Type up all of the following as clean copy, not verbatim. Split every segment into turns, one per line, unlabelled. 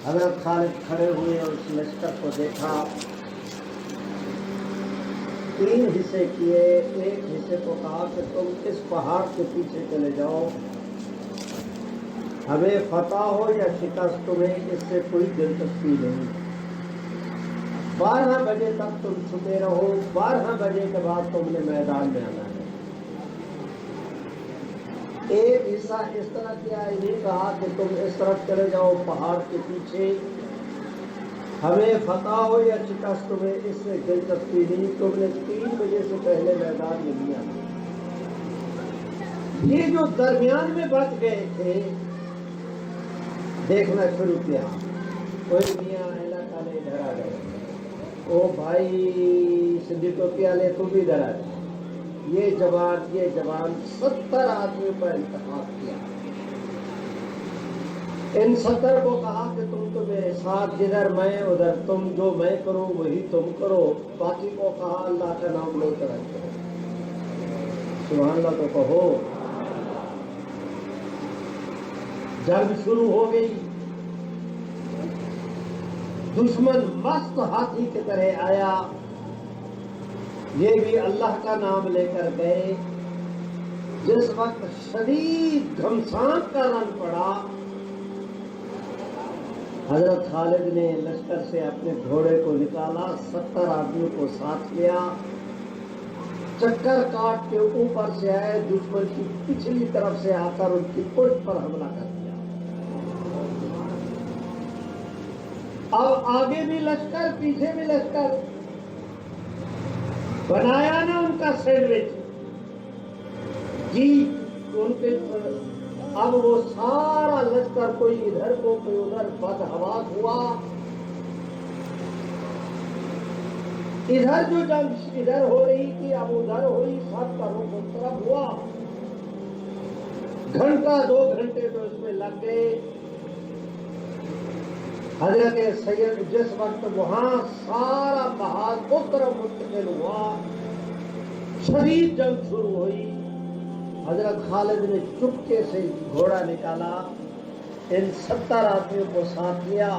حضرت خالد کھڑے ہوئے اور اس لشکر کو دیکھا، 3 حصے کیے۔ ایک حصے کو کہا کہ تم اس پہاڑ کے پیچھے چلے جاؤ، ہمیں فتح ہو یا شکست تمہیں اس سے کوئی دلچسپی نہیں، 12 بجے تک تم چھپے رہو، 12 بجے کے بعد تم نے میدان میں آنا ہے۔ ایک حصہ اس طرح کیا، یہ کہا کہ تم اس طرف چلے جاؤ پہاڑ کے پیچھے، ہمیں فتح ہو یا شکست تمہیں اس سے دلچسپی نہیں، تم نے 3 بجے سے پہلے میدان میں نہیں آنا۔ یہ جو درمیان میں بچ گئے تھے دیکھنا شروع کیا، کوئی میاں علاقہ نے ادھر آ گئے، او بھائی صدیق والے تم بھی ادھر آ جائے۔ یہ جوان 70 آدمیوں پر انتخاب کیا، ان 70 کو کہا کہ تم تو میرے ساتھ، جدھر میں ادھر تم، جو میں کروں وہی تم کرو، باقی کو کہا اللہ کا نام لو کر کرو، سبحان اللہ تو کہو۔ جنگ شروع ہو گئی، دشمن مست ہاتھی کی طرح آیا، یہ بھی اللہ کا نام لے کر گئے۔ جس وقت شدید گھمسان کا رن پڑا، حضرت خالد نے لشکر سے اپنے گھوڑے کو نکالا، 70 آدمیوں کو ساتھ لیا، چکر کاٹ کے اوپر سے آئے، دشمن کی پچھلی طرف سے آ کر ان کی پشت پر حملہ کر دیا۔ اب آگے بھی لشکر پیچھے بھی لشکر، بنایا نا ان کا سینڈوچ جی ان کے۔ اب وہ سارا لشکر کوئی ادھر کو کوئی ادھر بدحواس ہوا، ادھر جو جنگ ادھر ہو رہی تھی اب ادھر ہوئی، سب کا رخ اس طرف ہوا، گھنٹہ 2 گھنٹے تو اس میں لگ گئے۔ حضرت سید جس وقت وہاں سارا محاذ اس طرف منتقل ہوا، شدید جنگ شروع ہوئی، حضرت خالد نے چپکے سے گھوڑا نکالا، ان 70 آدمیوں کو ساتھ لیا،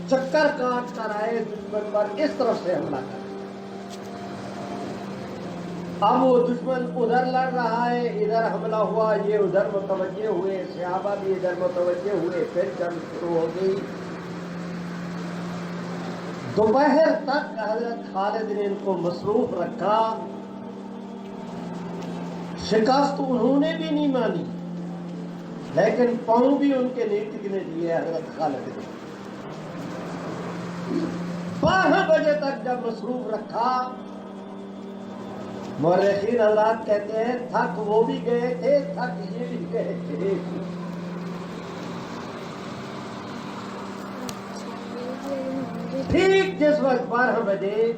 چکر کاٹ کر آئے دشمن پر، اس طرف سے حملہ کر۔ اب وہ دشمن ادھر لڑ رہا ہے، ادھر حملہ ہوا، یہ ادھر متوجہ ہوئے، صحابہ بھی ادھر متوجہ ہوئے، پھر جنگ شروع ہو گئی۔ دوپہر تک حضرت خالد نے ان کو مصروف رکھا، شکست انہوں نے بھی نہیں مانی، لیکن پاؤں بھی ان کے نہیں ٹکنے دیے حضرت خالد نے۔ 12 بجے تک جب مصروف رکھا، مورخین حضرات کہتے ہیں تھک وہ بھی گئے تھے، تھک یہ بھی گئے تھے۔ ٹھیک جس وقت 12 بجے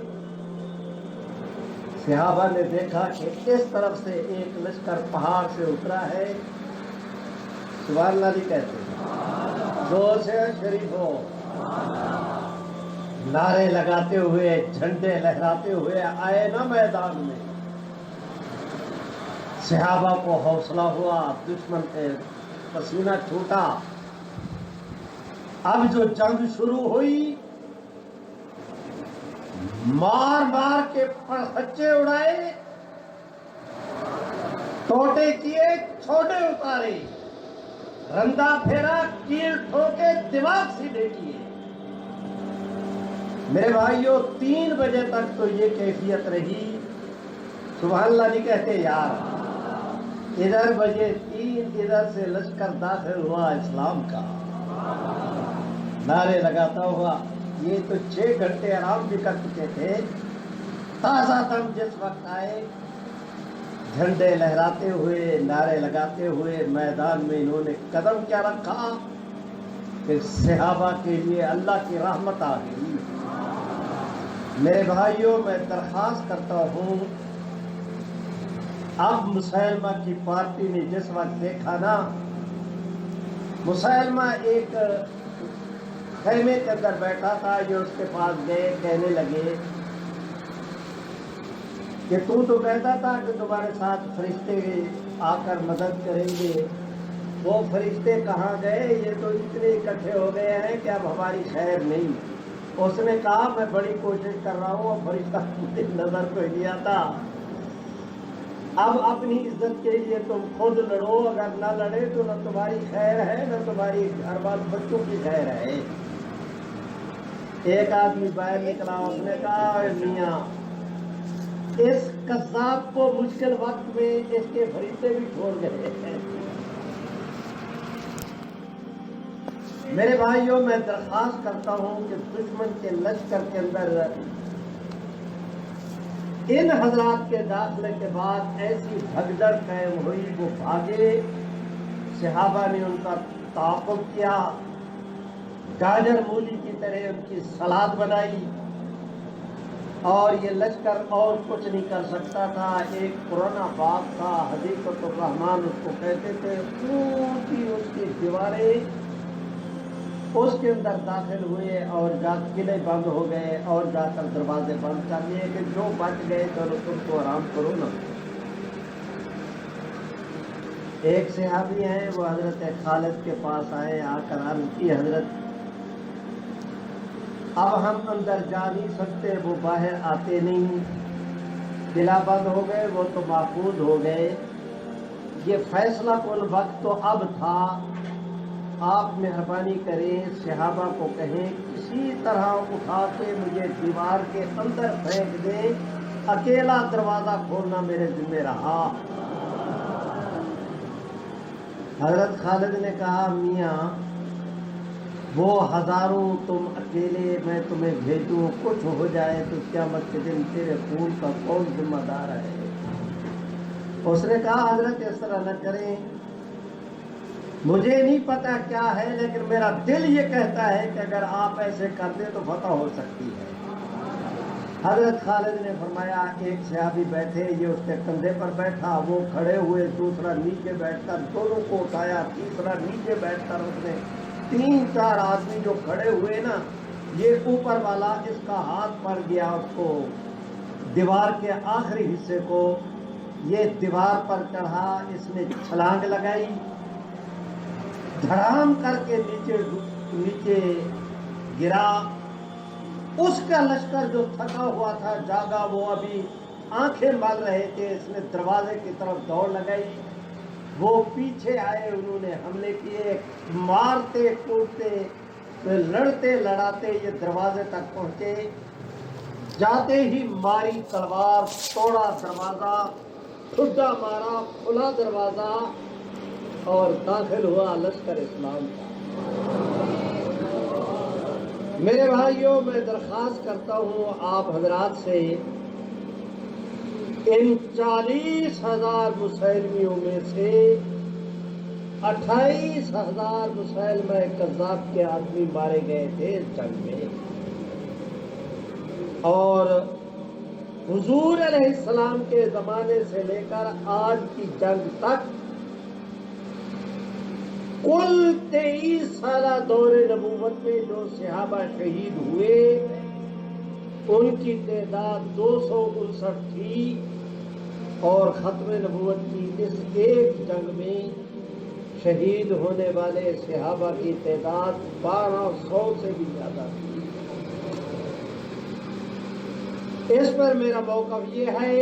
صحابہ نے دیکھا کہ اس طرف سے ایک لشکر پہاڑ سے اترا ہے، سبحان اللہ نہیں کہتے، زور سے شریف ہو، نعرے لگاتے ہوئے، جھنڈے لہراتے ہوئے آئے نا میدان میں، صحابہ کو حوصلہ ہوا، دشمن پہ پسینہ چھوٹا۔ اب جو جنگ شروع ہوئی، مار مار کے پرخچے اڑائے، ٹوٹے کیے، چھوٹے اتارے، رندا پھیرا، کیل ٹھوکے، دماغ سیدھے کیے۔ میرے بھائیوں 3 بجے تک تو یہ کیفیت رہی، سبحان اللہ نہیں کہتے یار، ادھر بجے 3 ادھر سے لشکر داخل ہوا اسلام کا، نعرے لگاتا ہوا، یہ تو 6 گھنٹے آرام بھی کر چکے تھے، تازہ دم جس وقت آئے، جھنڈے لہراتے ہوئے، نعرے لگاتے ہوئے میدان میں انہوں نے قدم کیا رکھا کہ صحابہ کے لیے اللہ کی رحمت آ گئی۔ میرے بھائیوں میں درخواست کرتا ہوں، اب مسلمہ کی پارٹی نے جس وقت دیکھا نا، مسلمہ ایک خیمے کے اندر بیٹھا تھا، جو اس کے پاس گئے، کہنے لگے کہ تو کہتا تھا کہ تمہارے ساتھ فرشتے آ کر مدد کریں گے، وہ فرشتے کہاں گئے؟ یہ تو اتنے اکٹھے ہو گئے ہیں کہ اب ہماری خیر نہیں۔ اس نے کہا میں بڑی کوشش کر رہا ہوں، اور فرشتہ مجھے نظر کو نہیں آتا۔ اب اپنی عزت کے لیے تم خود لڑو، اگر نہ لڑے تو نہ تمہاری خیر ہے نہ تمہاری گھر بال بچوں کی خیر ہے۔ ایک آدمی باہر نکلا، اس نے کہا میاں اس قذاب کو مشکل وقت میں اس کے فرشتے بھی چھوڑ گئے ہیں۔ میرے بھائیوں، میں درخواست کرتا ہوں کہ دشمن کے لشکر کے اندر ان حضرات کے داخلے کے بعد ایسی بھگدڑ قائم ہوئی، وہ بھاگے، صحابہ نے ان کا تعاقب کیا، گاجر مولی کی طرح ان کی سلاد بنائی، اور یہ لشکر اور کچھ نہیں کر سکتا تھا۔ ایک پرانا باغ تھا، حدیقۃ الرحمان اس کو کہتے تھے، اونچی اس کی دیواریں، اس کے اندر داخل ہوئے اور جا قلعے بند ہو گئے، اور جا کر دروازے بند کر لیے کہ جو بچ گئے چلو تم تو آرام کرو نا۔ ایک صحابی ہیں، وہ حضرت خالد کے پاس آئے، آ کر عرض کی حضرت اب ہم اندر جا نہیں سکتے، وہ باہر آتے نہیں، قلعہ بند ہو گئے، وہ تو محفوظ ہو گئے، یہ فیصلہ کن وقت تو اب تھا، آپ مہربانی کریں صحابہ کو کہیں کسی طرح اٹھا کے مجھے دیوار کے اندر پھینک دیں، اکیلا دروازہ کھولنا میرے ذمہ رہا۔ حضرت خالد نے کہا میاں وہ ہزاروں تم اکیلے میں تمہیں بھیجوں، کچھ ہو جائے تو قیامت کے دن تیرے خون کا کون ذمہ دار ہے؟ اس نے کہا حضرت اس طرح نہ کریں، مجھے نہیں پتا کیا ہے، لیکن میرا دل یہ کہتا ہے کہ اگر آپ ایسے کر دیں تو فتح ہو سکتی ہے۔ حضرت خالد نے فرمایا ایک صحابی بیٹھے، یہ اس کے کندھے پر بیٹھا، وہ کھڑے ہوئے، دوسرا نیچے بیٹھ کر دونوں کو اٹھایا، تیسرا نیچے بیٹھ کر اس نے 3-4 آدمی جو کھڑے ہوئے نا، یہ اوپر والا اس کا ہاتھ پڑ گیا اس کو دیوار کے آخری حصے کو، یہ دیوار پر چڑھا، اس نے چھلانگ لگائی، دھڑام کر کے نیچے گرا۔ اس کا لشکر جو تھکا ہوا تھا جاگا، وہ ابھی آنکھیں مل رہے تھے، اس نے دروازے کی طرف دوڑ لگائی، وہ پیچھے آئے، انہوں نے حملے کیے، مارتے کوٹتے لڑتے لڑاتے یہ دروازے تک پہنچے، جاتے ہی ماری تلوار، توڑا دروازہ، ٹھڈا مارا، کھلا دروازہ، اور داخل ہوا لشکر اسلام کا۔ میرے بھائیوں، میں درخواست کرتا ہوں آپ حضرات سے، ان 40,000 مسلمیوں میں سے 28,000 مسلمہ کذاب کے آدمی مارے گئے تھے اس جنگ میں، اور حضور علیہ السلام کے زمانے سے لے کر آج کی جنگ تک کل 23 سالہ دور نبوت میں جو صحابہ شہید ہوئے ان کی تعداد 259 تھی، اور ختم نبوت کی اس ایک جنگ میں شہید ہونے والے صحابہ کی تعداد 1200 سے بھی زیادہ تھی۔ اس پر میرا موقف یہ ہے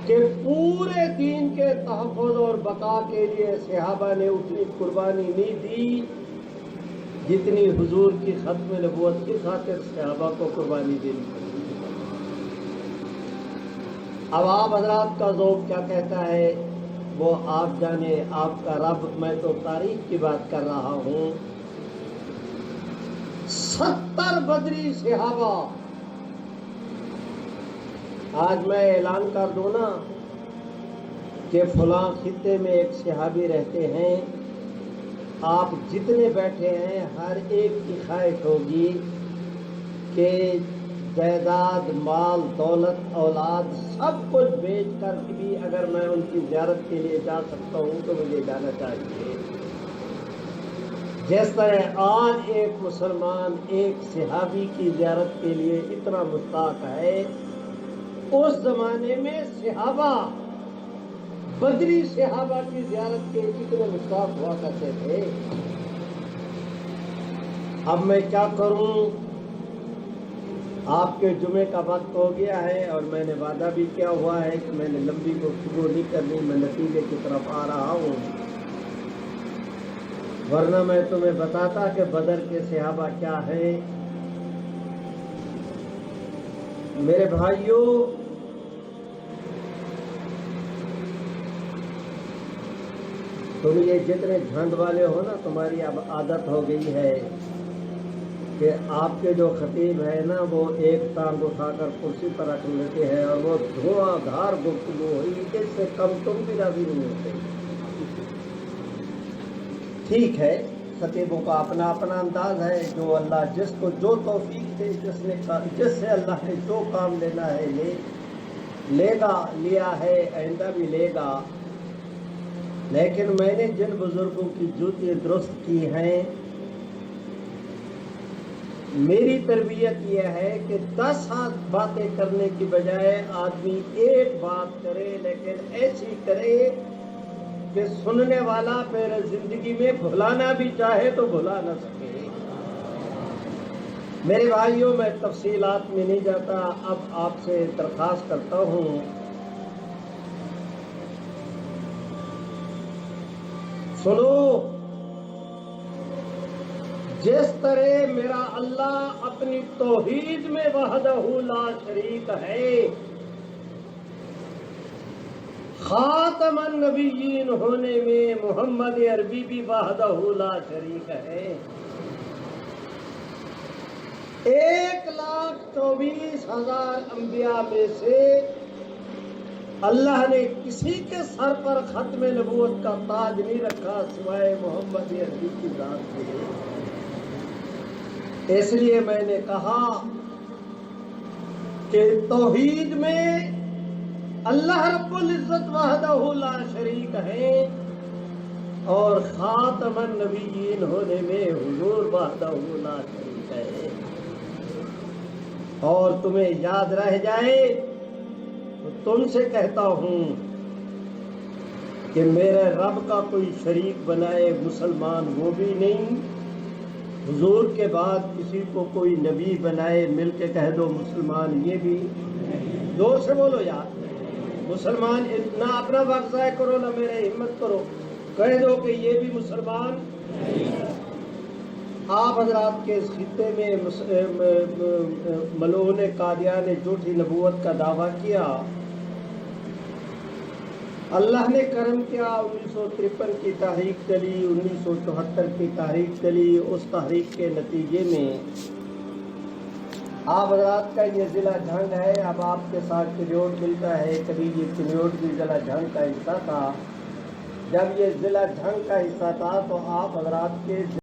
کہ پورے دین کے تحفظ اور بقا کے لیے صحابہ نے اتنی قربانی نہیں دی جتنی حضور کی ختم نبوت کی خاطر صحابہ کو قربانی دینی پڑی۔ اب آپ حضرات کا ذوق کیا کہتا ہے وہ آپ جانے، آپ کا رب، میں تو تاریخ کی بات کر رہا ہوں۔ 70 بدری صحابہ، آج میں اعلان کر دوں نا کہ فلاں خطے میں ایک صحابی رہتے ہیں، آپ جتنے بیٹھے ہیں ہر ایک کی خواہش ہوگی کہ جائیداد، مال، دولت، اولاد سب کچھ بیچ کر بھی اگر میں ان کی زیارت کے لیے جا سکتا ہوں تو مجھے جانا چاہیے۔ جس طرح آج ایک مسلمان ایک صحابی کی زیارت کے لیے اتنا مشتاق ہے، اس زمانے میں صحابہ بدری صحابہ کی زیارت کے کتنے مشتاق ہوا کرتے تھے. اب میں کیا کروں، آپ کے جمعے کا وقت ہو گیا ہے اور میں نے وعدہ بھی کیا ہوا ہے کہ میں نے لمبی گفتگو نہیں کرنی، میں نتیجے کی طرف آ رہا ہوں. ورنہ میں تمہیں بتاتا کہ بدر کے صحابہ کیا ہیں. میرے بھائیوں، تم یہ جتنے جھنڈ والے ہو نا، تمہاری اب عادت ہو گئی ہے کہ آپ کے جو خطیب ہے نا وہ ایک ٹانگ اٹھا کر کرسی پر رکھ لیتے ہیں اور وہ دھواں دھار گفتگو ہوئی، اس سے کم تم بھی راضی نہیں ہوتے. ٹھیک ہے، خطیبوں کا اپنا اپنا انداز ہے. جو اللہ جس کو جو توفیق دے، جس سے اللہ نے جو کام لینا ہے لے گا، لیا ہے، آئندہ بھی لے گا. لیکن میں نے جن بزرگوں کی جوتی درست کی ہیں، میری تربیت یہ ہے کہ 10 باتیں کرنے کی بجائے آدمی ایک بات کرے، لیکن ایسی کرے کہ سننے والا پھر زندگی میں بھلانا بھی چاہے تو بھلا نہ سکے. میرے بھائیوں، میں تفصیلات میں نہیں جاتا. اب آپ سے درخواست کرتا ہوں، سنو. جس طرح میرا اللہ اپنی توحید میں وحدہ لا شریک ہے، خاتم النبیین ہونے میں محمد عربی بھی وحدہ لا شریک ہے. 1,24,000 انبیاء میں سے اللہ نے کسی کے سر پر ختم نبوت کا تاج نہیں رکھا سوائے محمد عربی کی ذات کے. اس لیے میں نے کہا کہ توحید میں اللہ رب العزت وحدہ لا شریک ہے اور خاتم النبیین ہونے میں حضور وحدہ لا شریک ہے. اور تمہیں یاد رہ جائے تو تم سے کہتا ہوں کہ میرے رب کا کوئی شریک بنائے مسلمان وہ بھی نہیں، حضور کے بعد کسی کو کوئی نبی بنائے مل کے کہہ دو مسلمان یہ بھی. زور سے بولو یار، مسلمان. نہ اپنا وقت ضائع کرو نہ میرے ہمت کرو، کہہ دو کہ یہ بھی مسلمان. آپ حضرات کے خطے میں ملعون قادیان نے جھوٹی نبوت کا دعویٰ کیا. اللہ نے کرم کیا، 1953 کی تحریک چلی، 1974 کی تحریک چلی. اس تحریک کے نتیجے میں آپ حضرات کا یہ ضلع جھنگ ہے. اب آپ کے ساتھ کنیوٹ ملتا ہے، کبھی یہ کنیوٹ بھی ضلع جھنگ کا حصہ تھا. جب یہ ضلع جھنگ کا حصہ تھا تو آپ حضرات کے